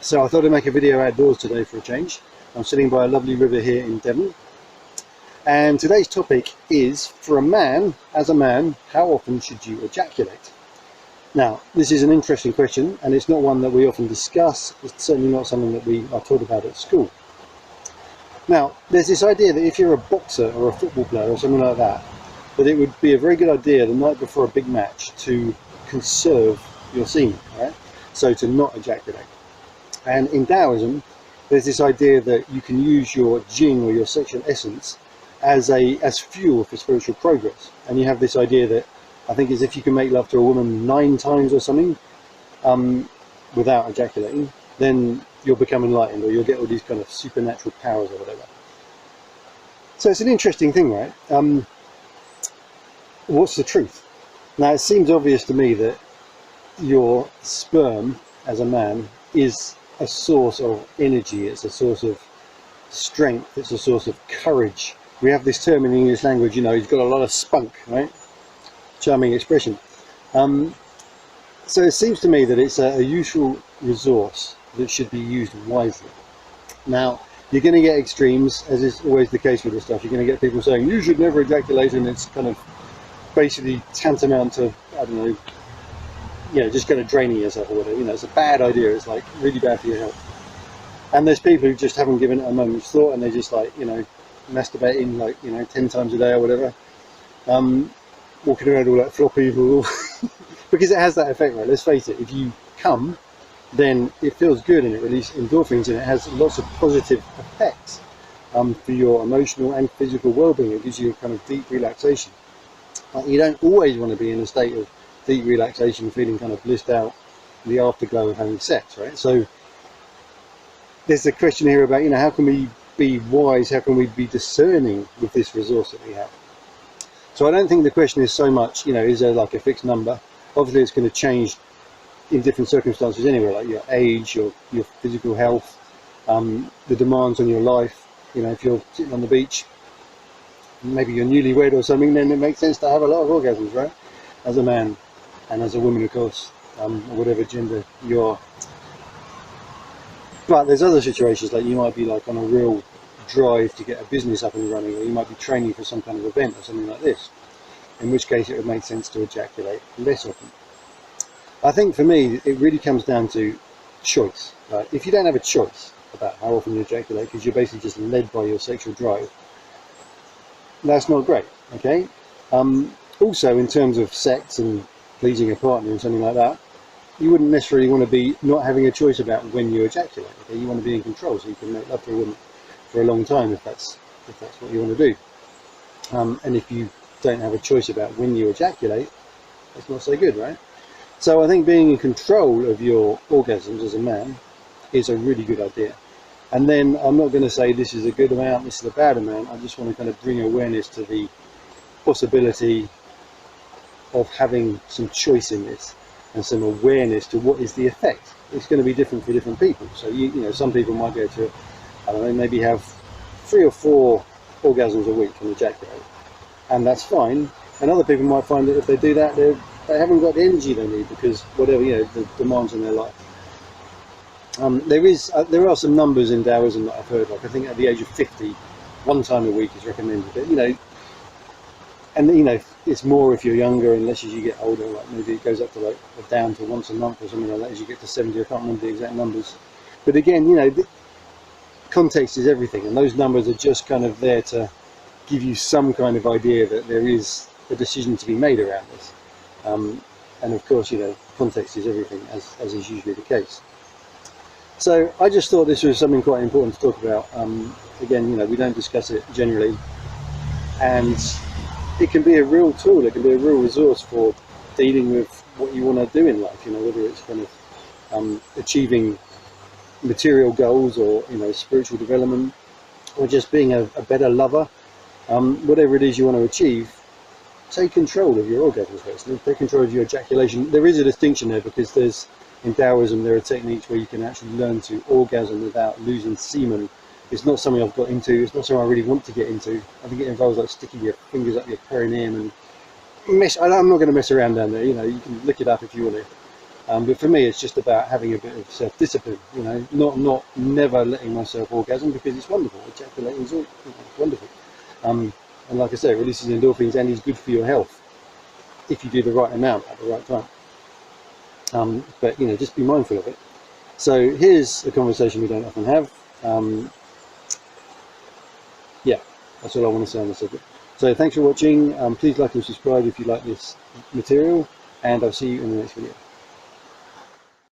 So I thought I'd make a video outdoors today for a change. I'm sitting by a lovely river here in Devon. And today's topic is, for a man, as a man, how often should you ejaculate? Now, this is an interesting question, and it's not one that we often discuss. It's certainly not something that we are taught about at school. Now, there's this idea that if you're a boxer or a football player or something like that, that it would be a very good idea the night before a big match to conserve your semen, right? So to not ejaculate. And in Taoism, there's this idea that you can use your jing or your sexual essence as fuel for spiritual progress. And you have this idea that, I think it's if you can make love to a woman 9 times or something without ejaculating, then you'll become enlightened, or you'll get all these kind of supernatural powers or whatever. So it's an interesting thing, right? What's the truth? Now, it seems obvious to me that your sperm as a man is a source of energy, it's a source of strength, it's a source of courage. We have this term in the English language, you know, he's got a lot of spunk, right? Charming expression. So it seems to me that it's a useful resource that should be used wisely. Now, you're going to get extremes, as is always the case with this stuff. You're going to get people saying, you should never ejaculate, and it's kind of basically tantamount to, I don't know, you know, just kind of draining yourself or whatever. You know, it's a bad idea. It's like really bad for your health. And there's people who just haven't given it a moment's thought, and they're just like, you know, masturbating like, you know, 10 times a day or whatever. Walking around all like floppy, because it has that effect, right? Let's face it, if you come, then it feels good and it releases endorphins, and it has lots of positive effects for your emotional and physical well-being. It gives you a kind of deep relaxation. But you don't always want to be in a state of deep relaxation, feeling kind of blissed out, the afterglow of having sex, right? So there's a question here about, you know, how can we be wise, how can we be discerning with this resource that we have? So I don't think the question is so much, you know, is there like a fixed number? Obviously it's going to change in different circumstances anyway, like your age, your physical health, the demands on your life. You know, if you're sitting on the beach, maybe you're newlywed or something, then it makes sense to have a lot of orgasms, right? As a man and as a woman, of course, or whatever gender you are. But there's other situations, like you might be like on a real drive to get a business up and running, or you might be training for some kind of event or something like this, in which case it would make sense to ejaculate less often. I think for me it really comes down to choice. Right? If you don't have a choice about how often you ejaculate, because you're basically just led by your sexual drive, that's not great. Okay. Also, in terms of sex and pleasing a partner and something like that, you wouldn't necessarily want to be not having a choice about when you ejaculate. Okay? You want to be in control, so you can make love to a woman for a long time if that's what you want to do. And if you don't have a choice about when you ejaculate, that's not so good, right? So I think being in control of your orgasms as a man is a really good idea. And then I'm not going to say this is a good amount, this is a bad amount. I just want to kind of bring awareness to the possibility of having some choice in this and some awareness to what is the effect. It's going to be different for different people. So you know, some people might go to, I don't know, maybe have 3 or 4 orgasms a week and ejaculate, and that's fine. And other people might find that if they do that, they haven't got the energy they need, because whatever, you know, the demands in their life. There are some numbers in Taoism that I've heard, like I think at the age of 50, 1 time a week is recommended. But, you know, and you know, it's more if you're younger, unless as you get older, like maybe it goes up to like down to once a month or something like that as you get to 70. I can't remember the exact numbers. But again, you know, context is everything, and those numbers are just kind of there to give you some kind of idea that there is a decision to be made around this. And of course, you know, context is everything, as is usually the case. So I just thought this was something quite important to talk about. Again, you know, we don't discuss it generally, and it can be a real tool, it can be a real resource for dealing with what you want to do in life, you know, whether it's kind of achieving material goals, or, you know, spiritual development, or just being a better lover. Whatever it is you want to achieve, take control of your orgasms, basically. Take control of your ejaculation. There is a distinction there, because in Taoism there are techniques where you can actually learn to orgasm without losing semen. It's not something I've got into, it's not something I really want to get into. I think it involves like sticking your fingers up your perineum and I'm not going to mess around down there, you know, you can look it up if you want to. But for me, it's just about having a bit of self-discipline, you know, not never letting myself orgasm, because it's wonderful. Ejaculating is wonderful. And like I say, it releases endorphins and is good for your health if you do the right amount at the right time. But, you know, just be mindful of it. So here's a conversation we don't often have. Yeah, that's all I want to say on the subject. So thanks for watching. Please like and subscribe if you like this material, and I'll see you in the next video.